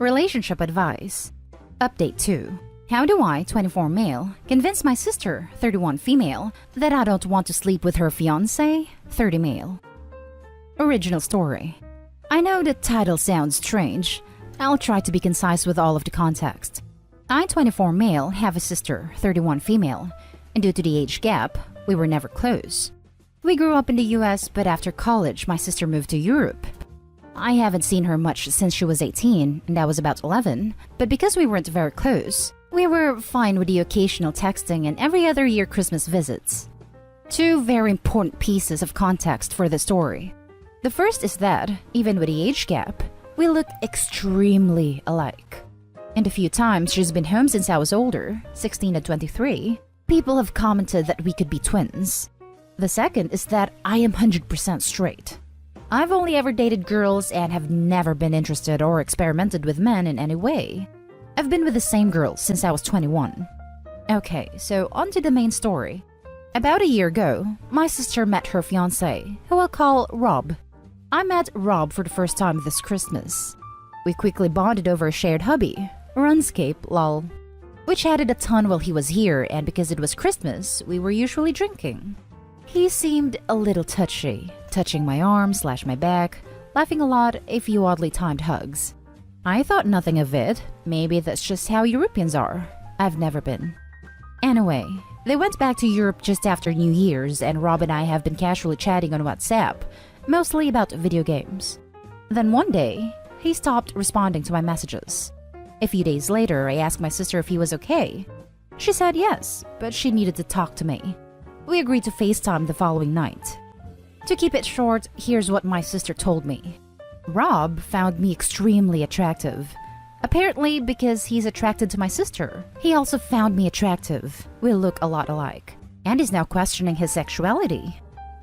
Relationship advice. Update 2. How do I, 24 male, convince my sister, 31 female, that I don't want to sleep with her fiancé, 30 male? Original story. I know the title sounds strange. I'll try to be concise with all of the context. I, 24 male, have a sister, 31 female, and due to the age gap, we were never close. We grew up in the US, but after college, my sister moved to Europe. I haven't seen her much since she was 18, and I was about 11, but because we weren't very close, we were fine with the occasional texting and every other year Christmas visits. Two very important pieces of context for the story. The first is that, even with the age gap, we look extremely alike. And the few times she's been home since I was older, 16 and 23, people have commented that we could be twins. The second is that I am 100% straight. I've only ever dated girls and have never been interested or experimented with men in any way. I've been with the same girl since I was 21. Okay, so on to the main story. About a year ago, my sister met her fiancé, who I'll call Rob. I met Rob for the first time this Christmas. We quickly bonded over a shared hobby, RuneScape, lol. We chatted a ton while he was here, and because it was Christmas, we were usually drinking. He seemed a little touchy, touching my arm / my back, laughing a lot, a few oddly timed hugs. I thought nothing of it. Maybe that's just how Europeans are. I've never been. Anyway, they went back to Europe just after New Year's, and Rob and I have been casually chatting on WhatsApp, mostly about video games. Then one day, he stopped responding to my messages. A few days later, I asked my sister if he was okay. She said yes, but she needed to talk to me. We agreed to FaceTime the following night. To keep it short, here's what my sister told me. Rob found me extremely attractive. Apparently, because he's attracted to my sister, he also found me attractive. We look a lot alike. And is now questioning his sexuality.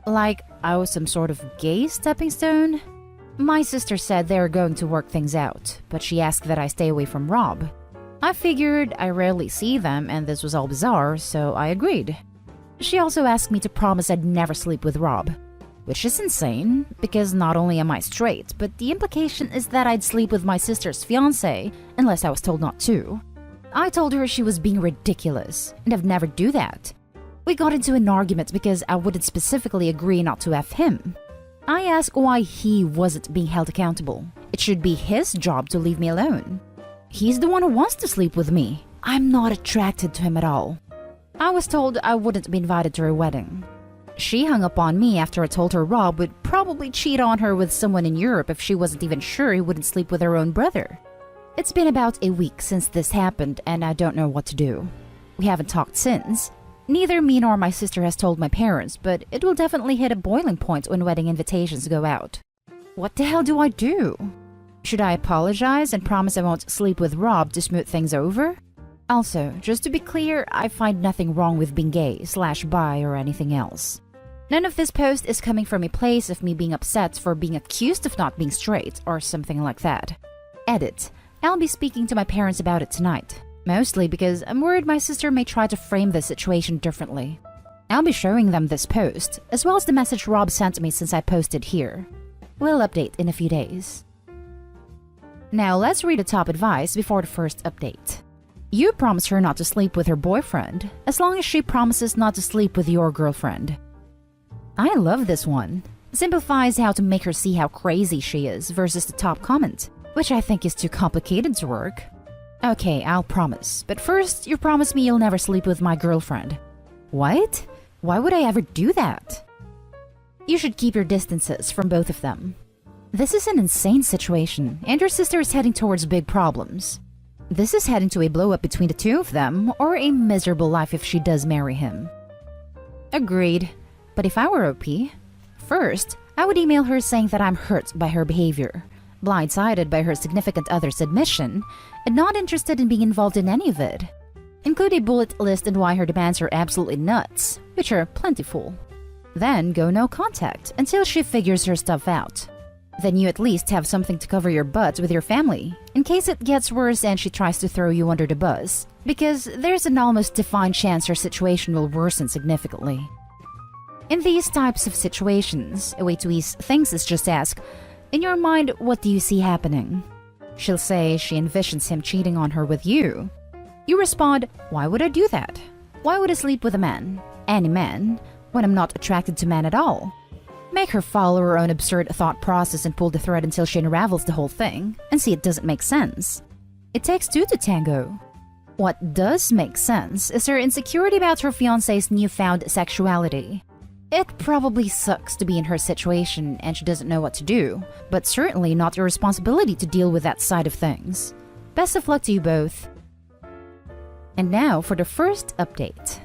Like I was some sort of gay stepping stone? My sister said they were going to work things out, but she asked that I stay away from Rob. I figured I rarely see them and this was all bizarre, so I agreed. She also asked me to promise I'd never sleep with Rob. Which is insane, because not only am I straight, but the implication is that I'd sleep with my sister's fiancé unless I was told not to. I told her she was being ridiculous, and I'd never do that. We got into an argument because I wouldn't specifically agree not to F him. I asked why he wasn't being held accountable. It should be his job to leave me alone. He's the one who wants to sleep with me. I'm not attracted to him at all. I was told I wouldn't be invited to her wedding. She hung up on me after I told her Rob would probably cheat on her with someone in Europe if she wasn't even sure he wouldn't sleep with her own brother. It's been about a week since this happened and I don't know what to do. We haven't talked since. Neither me nor my sister has told my parents, but it will definitely hit a boiling point when wedding invitations go out. What the hell do I do? Should I apologize and promise I won't sleep with Rob to smooth things over? Also, just to be clear, I find nothing wrong with being gay / bi or anything else. None of this post is coming from a place of me being upset for being accused of not being straight or something like that. Edit. I'll be speaking to my parents about it tonight. Mostly because I'm worried my sister may try to frame this situation differently. I'll be showing them this post, as well as the message Rob sent me since I posted here. We'll update in a few days. Now let's read the top advice before the first update. You promise her not to sleep with her boyfriend, as long as she promises not to sleep with your girlfriend. I love this one. Simplifies how to make her see how crazy she is versus the top comment, which I think is too complicated to work. Okay, I'll promise, but first you promise me you'll never sleep with my girlfriend. What? Why would I ever do that? You should keep your distances from both of them. This is an insane situation, and your sister is heading towards big problems. This is heading to a blow-up between the two of them, or a miserable life if she does marry him. Agreed. But if I were OP, first, I would email her saying that I'm hurt by her behavior, blindsided by her significant other's admission, and not interested in being involved in any of it. Include a bullet list on why her demands are absolutely nuts, which are plentiful. Then go no contact until she figures her stuff out. Then you at least have something to cover your butt with your family, in case it gets worse and she tries to throw you under the bus, because there's an almost defined chance her situation will worsen significantly. In these types of situations, a way to ease things is just ask, in your mind, what do you see happening? She'll say she envisions him cheating on her with you. You respond, why would I do that? Why would I sleep with a man, any man, when I'm not attracted to men at all? Make her follow her own absurd thought process and pull the thread until she unravels the whole thing and see it doesn't make sense. It takes two to tango. What does make sense is her insecurity about her fiancé's newfound sexuality. It probably sucks to be in her situation and she doesn't know what to do, but certainly not your responsibility to deal with that side of things. Best of luck to you both. And now for the first update.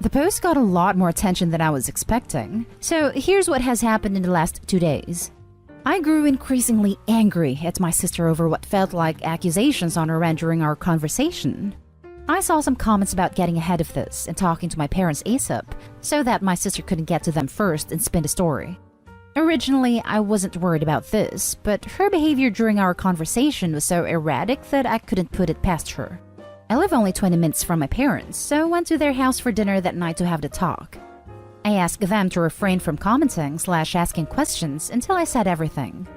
The post got a lot more attention than I was expecting, so here's what has happened in the last 2 days. I grew increasingly angry at my sister over what felt like accusations on her end during our conversation. I saw some comments about getting ahead of this and talking to my parents ASAP so that my sister couldn't get to them first and spin the story. Originally, I wasn't worried about this, but her behavior during our conversation was so erratic that I couldn't put it past her. I live only 20 minutes from my parents, so I went to their house for dinner that night to have the talk. I asked them to refrain from commenting/asking questions until I said everything.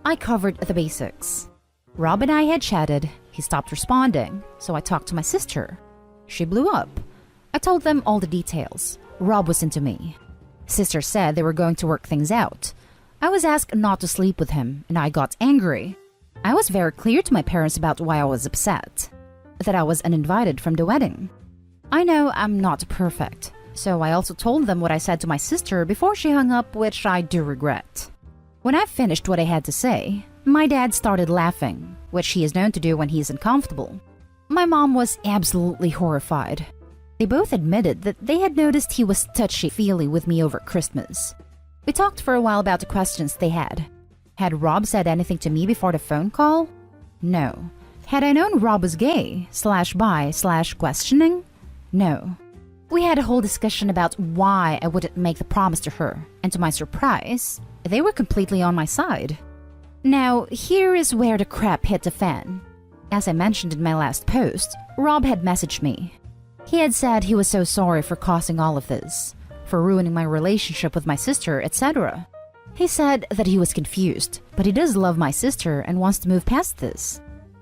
I covered the basics. Rob and I had chatted. He stopped responding, so I talked to my sister. She blew up. I told them all the details. Rob was into me. Sister said they were going to work things out. I was asked not to sleep with him, and I got angry. I was very clear to my parents about why I was upset. That I was uninvited from the wedding. I know I'm not perfect, so I also told them what I said to my sister before she hung up, which I do regret. When I finished what I had to say, my dad started laughing, which he is known to do when he's uncomfortable. My mom was absolutely horrified. They both admitted that they had noticed he was touchy-feely with me over Christmas. We talked for a while about the questions they had. Had Rob said anything to me before the phone call? No. Had I known Rob was gay/bi/questioning? No. We had a whole discussion about why I wouldn't make the promise to her, and to my surprise, they were completely on my side. Now, here is where the crap hit the fan. As I mentioned in my last post, Rob had messaged me. He had said he was so sorry for causing all of this, for ruining my relationship with my sister, etc. He said that he was confused, but he does love my sister and wants to move past this.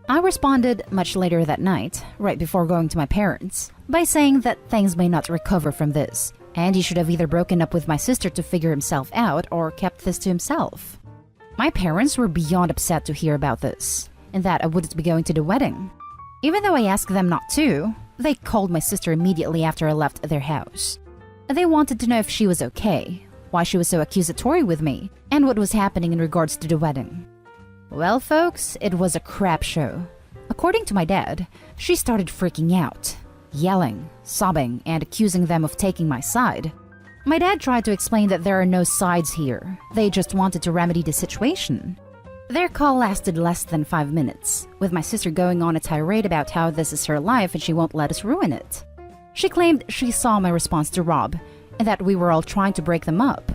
I responded much later that night, right before going to my parents, by saying that things may not recover from this, and he should have either broken up with my sister to figure himself out or kept this to himself. My parents were beyond upset to hear about this, and that I wouldn't be going to the wedding. Even though I asked them not to, they called my sister immediately after I left their house. They wanted to know if she was okay, why she was so accusatory with me, and what was happening in regards to the wedding. Well, folks, it was a crap show. According to my dad, she started freaking out, yelling, sobbing, and accusing them of taking my side. My dad tried to explain that there are no sides here. They just wanted to remedy the situation. Their call lasted less than 5 minutes, with my sister going on a tirade about how this is her life and she won't let us ruin it. She claimed she saw my response to Rob, and that we were all trying to break them up.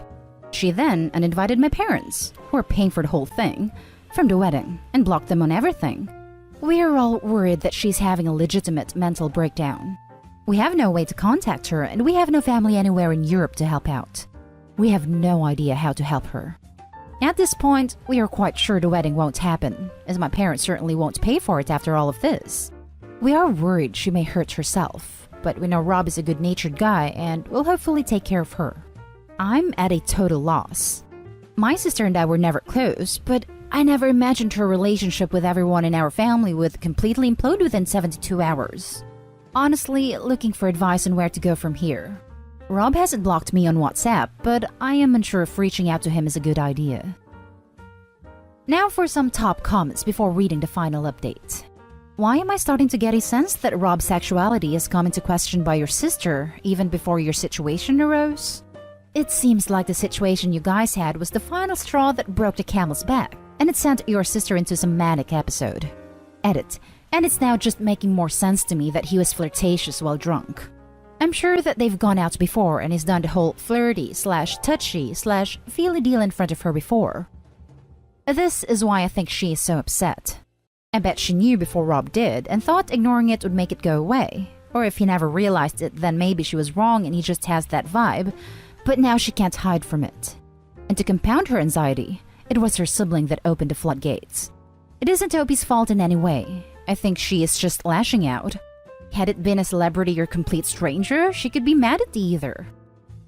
She then uninvited my parents, who were paying for the whole thing, from the wedding, and blocked them on everything. We are all worried that she's having a legitimate mental breakdown. We have no way to contact her, and we have no family anywhere in Europe to help out. We have no idea how to help her. At this point, we are quite sure the wedding won't happen, as my parents certainly won't pay for it after all of this. We are worried she may hurt herself, but we know Rob is a good-natured guy and will hopefully take care of her. I'm at a total loss. My sister and I were never close, but I never imagined her relationship with everyone in our family would completely implode within 72 hours. Honestly, looking for advice on where to go from here. Rob hasn't blocked me on WhatsApp, but I am unsure if reaching out to him is a good idea. Now for some top comments before reading the final update. Why am I starting to get a sense that Rob's sexuality is come into question by your sister even before your situation arose? It seems like the situation you guys had was the final straw that broke the camel's back, and it sent your sister into some manic episode. Edit. And it's now just making more sense to me that he was flirtatious while drunk. I'm sure that they've gone out before and he's done the whole flirty/touchy/feely deal in front of her before. This is why I think she is so upset. I bet she knew before Rob did and thought ignoring it would make it go away. Or if he never realized it, then maybe she was wrong and he just has that vibe, but now she can't hide from it. And to compound her anxiety, it was her sibling that opened the floodgates. It isn't Toby's fault in any way. I think she is just lashing out. Had it been a celebrity or complete stranger, she could be mad at either.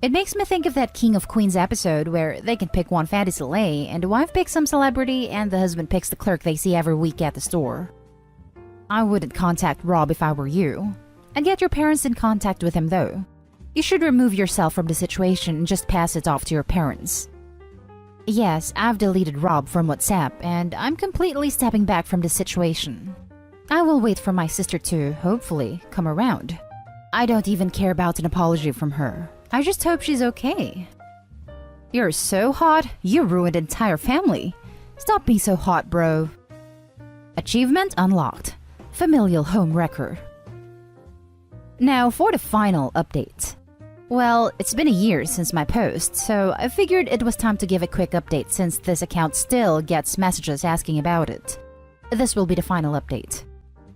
It makes me think of that King of Queens episode where they can pick one fatty Soleil and the wife picks some celebrity and the husband picks the clerk they see every week at the store. I wouldn't contact Rob if I were you. I'd get your parents in contact with him though. You should remove yourself from the situation and just pass it off to your parents. Yes, I've deleted Rob from WhatsApp and I'm completely stepping back from the situation. I will wait for my sister to, hopefully, come around. I don't even care about an apology from her. I just hope she's okay. You're so hot, you ruined an entire family. Stop being so hot, bro. Achievement unlocked. Familial home wrecker. Now for the final update. Well, it's been a year since my post, so I figured it was time to give a quick update since this account still gets messages asking about it. This will be the final update.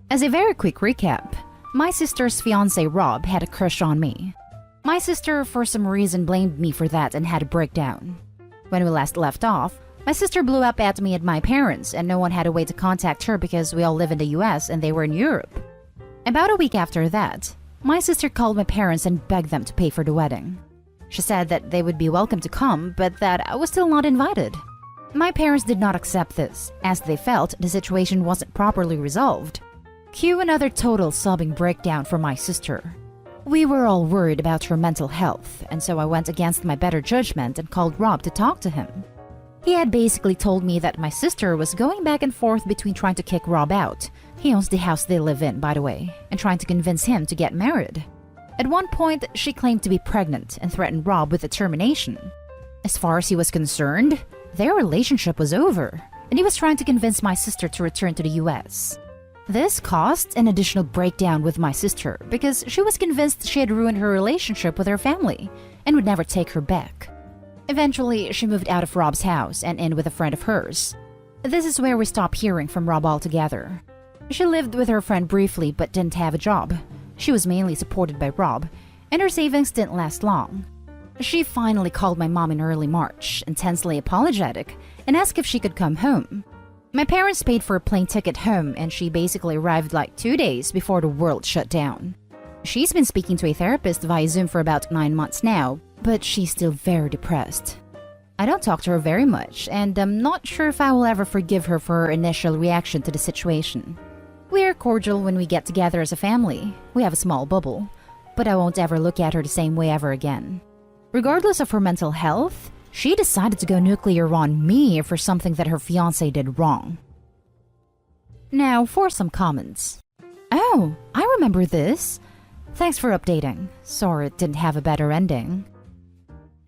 As a very quick recap, my sister's fiancé Rob had a crush on me. My sister, for some reason, blamed me for that and had a breakdown. When we last left off, my sister blew up at me and my parents, and no one had a way to contact her because we all live in the US and they were in Europe. About a week after that, my sister called my parents and begged them to pay for the wedding. She said that they would be welcome to come, but that I was still not invited. My parents did not accept this, as they felt the situation wasn't properly resolved. Cue another total sobbing breakdown from my sister. We were all worried about her mental health, and so I went against my better judgment and called Rob to talk to him. He had basically told me that my sister was going back and forth between trying to kick Rob out, he owns the house they live in, by the way, and trying to convince him to get married. At one point, she claimed to be pregnant and threatened Rob with a termination. As far as he was concerned, their relationship was over, and he was trying to convince my sister to return to the US. This caused an additional breakdown with my sister because she was convinced she had ruined her relationship with her family and would never take her back. Eventually, she moved out of Rob's house and in with a friend of hers. This is where we stopped hearing from Rob altogether. She lived with her friend briefly but didn't have a job. She was mainly supported by Rob, and her savings didn't last long. She finally called my mom in early March, intensely apologetic, and asked if she could come home. My parents paid for a plane ticket home, and she basically arrived like 2 days before the world shut down. She's been speaking to a therapist via Zoom for about 9 months now, but she's still very depressed. I don't talk to her very much, and I'm not sure if I will ever forgive her for her initial reaction to the situation. We are cordial when we get together as a family. We have a small bubble, but I won't ever look at her the same way ever again. Regardless of her mental health, she decided to go nuclear on me for something that her fiancé did wrong. Now for some comments. Oh, I remember this. Thanks for updating. Sorry it didn't have a better ending.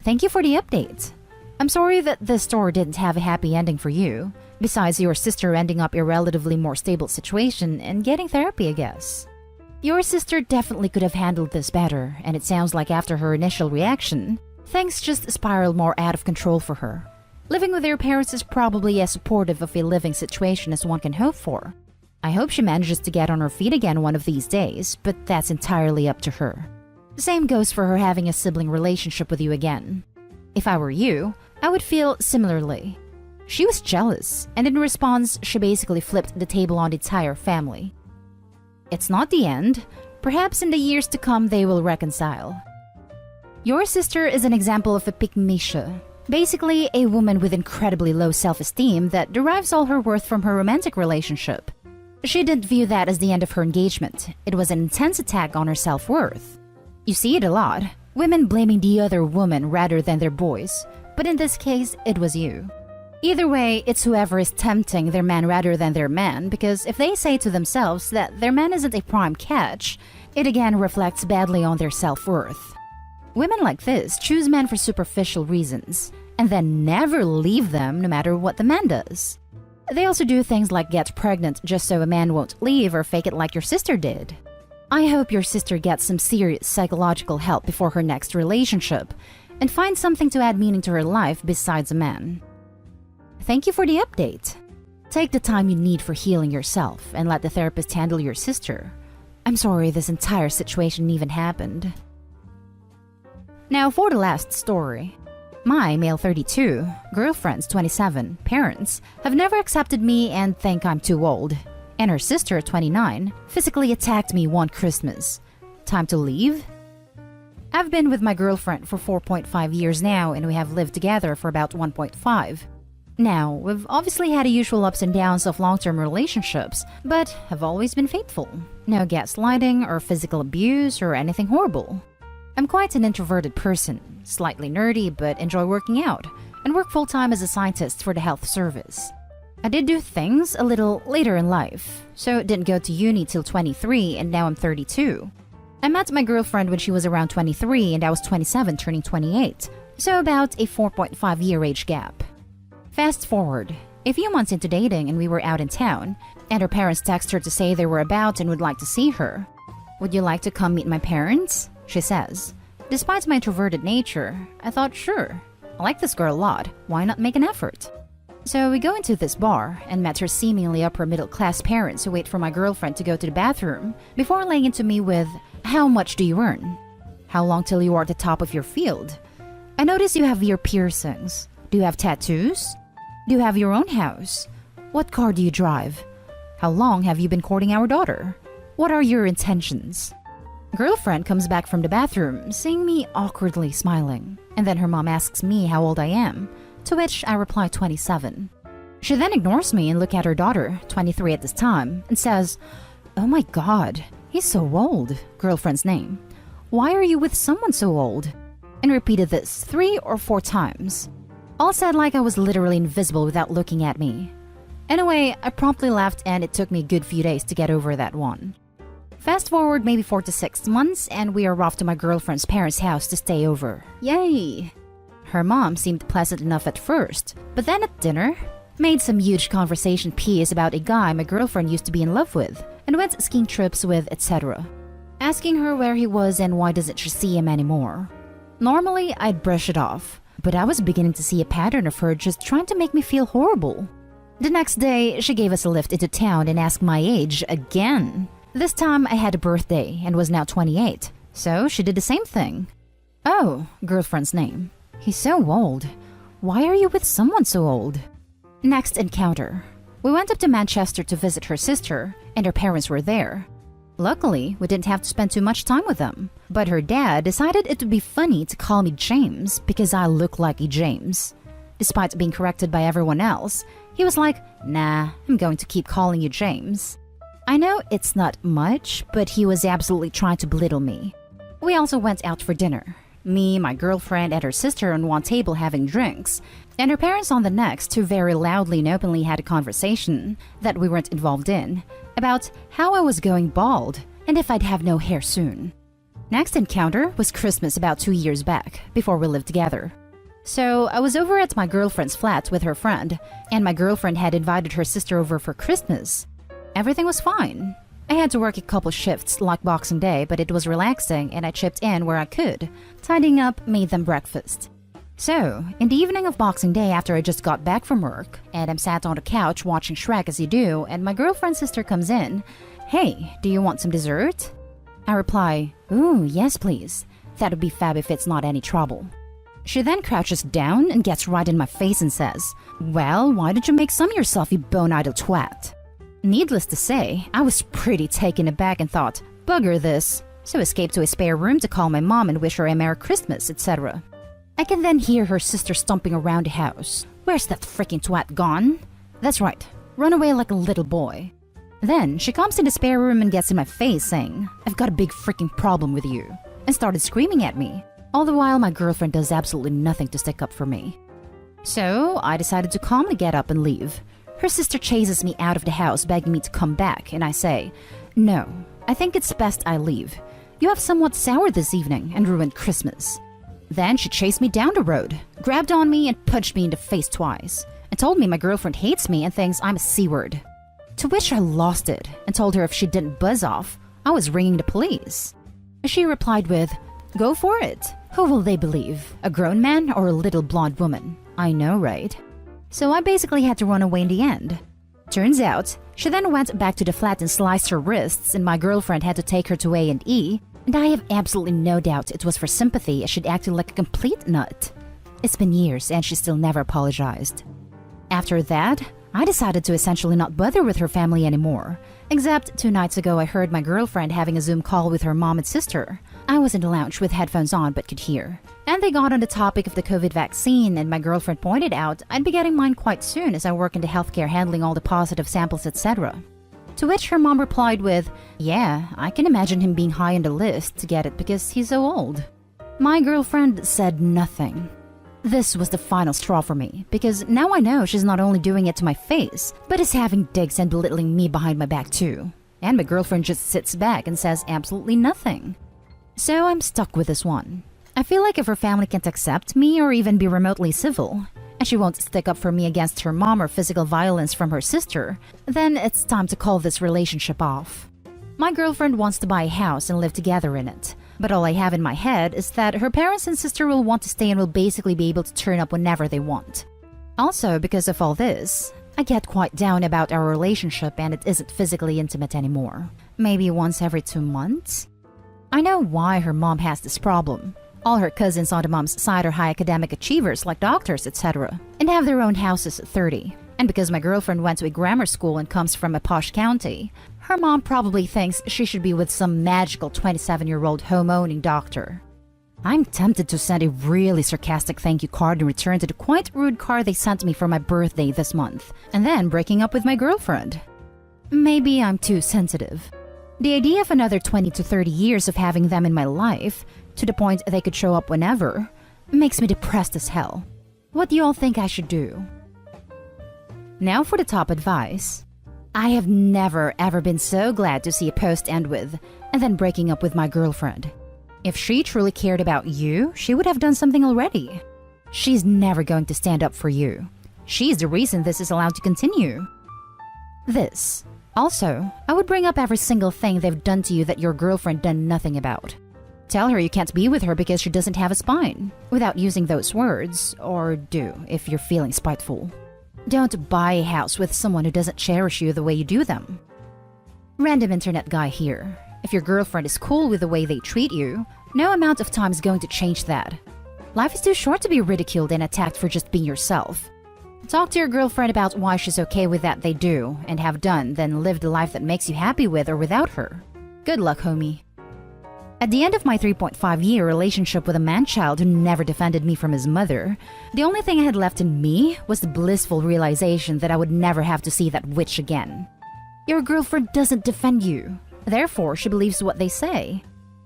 Thank you for the update. I'm sorry that this story didn't have a happy ending for you, besides your sister ending up in a relatively more stable situation and getting therapy, I guess. Your sister definitely could have handled this better, and it sounds like after her initial reaction, things just spiraled more out of control for her. Living with your parents is probably as supportive of a living situation as one can hope for. I hope she manages to get on her feet again one of these days, but that's entirely up to her. Same goes for her having a sibling relationship with you again. If I were you, I would feel similarly. She was jealous, and in response, she basically flipped the table on the entire family. It's not the end. Perhaps in the years to come they will reconcile. Your sister is an example of a pygmisha, basically a woman with incredibly low self-esteem that derives all her worth from her romantic relationship. She didn't view that as the end of her engagement. It was an intense attack on her self-worth. You see it a lot, women blaming the other woman rather than their boys, but in this case, it was you. Either way, it's whoever is tempting their man rather than their man, because if they say to themselves that their man isn't a prime catch, it again reflects badly on their self-worth. Women like this choose men for superficial reasons, and then never leave them no matter what the man does. They also do things like get pregnant just so a man won't leave or fake it like your sister did. I hope your sister gets some serious psychological help before her next relationship, and finds something to add meaning to her life besides a man. Thank you for the update. Take the time you need for healing yourself and let the therapist handle your sister. I'm sorry this entire situation even happened. Now for the last story. My male 32, girlfriend's 27, parents have never accepted me and think I'm too old. And her sister, 29, physically attacked me one Christmas. Time to leave? I've been with my girlfriend for 4.5 years now, and we have lived together for about 1.5. Now, we've obviously had the usual ups and downs of long-term relationships, but have always been faithful. No gaslighting or physical abuse or anything horrible. I'm quite an introverted person, slightly nerdy but enjoy working out, and work full-time as a scientist for the health service. I did do things a little later in life, so didn't go to uni till 23 and now I'm 32. I met my girlfriend when she was around 23 and I was 27 turning 28, so about a 4.5-year age gap. Fast forward, a few months into dating and we were out in town, and her parents text her to say they were about and would like to see her. "Would you like to come meet my parents?" she says. Despite my introverted nature, I thought sure, I like this girl a lot, why not make an effort? So we go into this bar and met her seemingly upper middle class parents who wait for my girlfriend to go to the bathroom before laying into me with, "How much do you earn? How long till you are at the top of your field? I notice you have ear piercings. Do you have tattoos? Do you have your own house? What car do you drive? How long have you been courting our daughter? What are your intentions?" Girlfriend comes back from the bathroom, seeing me awkwardly smiling, and then her mom asks me how old I am, to which I reply 27. She then ignores me and looks at her daughter, 23 at this time, and says, "Oh my god, he's so old," girlfriend's name. "Why are you with someone so old?" And repeated this 3 or 4 times. All said like I was literally invisible without looking at me. Anyway, I promptly left and it took me a good few days to get over that one. Fast forward maybe 4 to 6 months and we are off to my girlfriend's parents' house to stay over. Yay! Her mom seemed pleasant enough at first, but then at dinner, made some huge conversation piece about a guy my girlfriend used to be in love with and went skiing trips with, etc. Asking her where he was and why doesn't she see him anymore. Normally, I'd brush it off, but I was beginning to see a pattern of her just trying to make me feel horrible. The next day, she gave us a lift into town and asked my age again. This time, I had a birthday and was now 28, so she did the same thing. "Oh," girlfriend's name. "He's so old. Why are you with someone so old?" Next encounter. We went up to Manchester to visit her sister, and her parents were there. Luckily, we didn't have to spend too much time with them, but her dad decided it would be funny to call me James because I look like a James. Despite being corrected by everyone else, he was like, "Nah, I'm going to keep calling you James." I know it's not much, but he was absolutely trying to belittle me. We also went out for dinner. Me, my girlfriend, and her sister on one table having drinks, and her parents on the next who very loudly and openly had a conversation that we weren't involved in about how I was going bald and if I'd have no hair soon. Next encounter was Christmas about 2 years back, before we lived together. So I was over at my girlfriend's flat with her friend, and my girlfriend had invited her sister over for Christmas. Everything was fine. I had to work a couple shifts like Boxing Day, but it was relaxing and I chipped in where I could. Tidying up made them breakfast. So, in the evening of Boxing Day after I just got back from work, and I'm sat on the couch watching Shrek as you do, and my girlfriend's sister comes in. "Hey, do you want some dessert?" I reply, "Ooh, yes please. That would be fab if it's not any trouble." She then crouches down and gets right in my face and says, "Well, why don't you make some yourself, you bone-idle twat?" Needless to say, I was pretty taken aback and thought, bugger this, so escaped to a spare room to call my mom and wish her a Merry Christmas, etc. I can then hear her sister stomping around the house. "Where's that freaking twat gone?" That's right, run away like a little boy. Then she comes to the spare room and gets in my face saying, "I've got a big freaking problem with you," and started screaming at me, all the while my girlfriend does absolutely nothing to stick up for me. So I decided to calmly get up and leave. Her sister chases me out of the house begging me to come back, and I say, "No, I think it's best I leave. You have somewhat soured this evening and ruined Christmas." Then she chased me down the road, grabbed on me and punched me in the face twice, and told me my girlfriend hates me and thinks I'm a C-word. To which I lost it and told her if she didn't buzz off, I was ringing the police. She replied with, "Go for it. Who will they believe? A grown man or a little blonde woman?" I know, right? So I basically had to run away in the end. Turns out, she then went back to the flat and sliced her wrists, and my girlfriend had to take her to A&E, and I have absolutely no doubt it was for sympathy as she'd acted like a complete nut. It's been years and she still never apologized. After that, I decided to essentially not bother with her family anymore. Except 2 nights ago I heard my girlfriend having a Zoom call with her mom and sister. I was in the lounge with headphones on but could hear. And they got on the topic of the COVID vaccine, and my girlfriend pointed out I'd be getting mine quite soon as I work in the healthcare handling all the positive samples, etc. To which her mom replied with, "Yeah, I can imagine him being high on the list to get it because he's so old." My girlfriend said nothing. This was the final straw for me, because now I know she's not only doing it to my face, but is having digs and belittling me behind my back too. And my girlfriend just sits back and says absolutely nothing. So I'm stuck with this one. I feel like if her family can't accept me or even be remotely civil, and she won't stick up for me against her mom or physical violence from her sister, then it's time to call this relationship off. My girlfriend wants to buy a house and live together in it. But all I have in my head is that her parents and sister will want to stay and will basically be able to turn up whenever they want. Also, because of all this, I get quite down about our relationship and it isn't physically intimate anymore. Maybe once every 2 months? I know why her mom has this problem. All her cousins on the mom's side are high academic achievers like doctors, etc. and have their own houses at 30. And because my girlfriend went to a grammar school and comes from a posh county, her mom probably thinks she should be with some magical 27-year-old home-owning doctor. I'm tempted to send a really sarcastic thank you card in return to the quite rude card they sent me for my birthday this month, and then breaking up with my girlfriend. Maybe I'm too sensitive. The idea of another 20 to 30 years of having them in my life, to the point they could show up whenever, makes me depressed as hell. What do you all think I should do? Now for the top advice. I have never ever been so glad to see a post end with, and then breaking up with my girlfriend. If she truly cared about you, she would have done something already. She's never going to stand up for you. She's the reason this is allowed to continue. This. Also, I would bring up every single thing they've done to you that your girlfriend done nothing about. Tell her you can't be with her because she doesn't have a spine, without using those words, or do if you're feeling spiteful. Don't buy a house with someone who doesn't cherish you the way you do them. Random internet guy here. If your girlfriend is cool with the way they treat you, no amount of time is going to change that. Life is too short to be ridiculed and attacked for just being yourself. Talk to your girlfriend about why she's okay with that they do and have done, then live the life that makes you happy with or without her. Good luck, homie. At the end of my 3.5-year relationship with a man-child who never defended me from his mother, the only thing I had left in me was the blissful realization that I would never have to see that witch again. Your girlfriend doesn't defend you. Therefore, she believes what they say.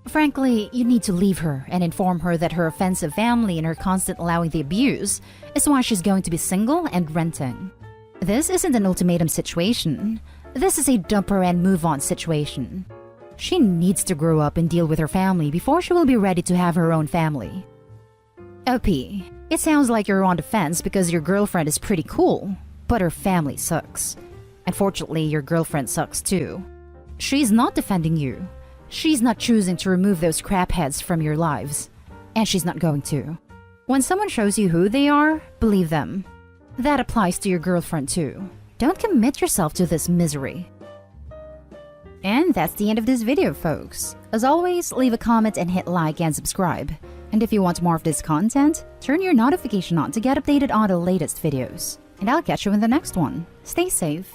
Frankly, you need to leave her and inform her that her offensive family and her constant allowing the abuse is why she's going to be single and renting. This isn't an ultimatum situation. This is a dump her and move on situation. She needs to grow up and deal with her family before she will be ready to have her own family. OP, it sounds like you're on the fence because your girlfriend is pretty cool, but her family sucks. Unfortunately, your girlfriend sucks too. She's not defending you. She's not choosing to remove those crapheads from your lives. And she's not going to. When someone shows you who they are, believe them. That applies to your girlfriend too. Don't commit yourself to this misery. And that's the end of this video, folks. As always, leave a comment and hit like and subscribe. And if you want more of this content, turn your notification on to get updated on the latest videos. And I'll catch you in the next one. Stay safe.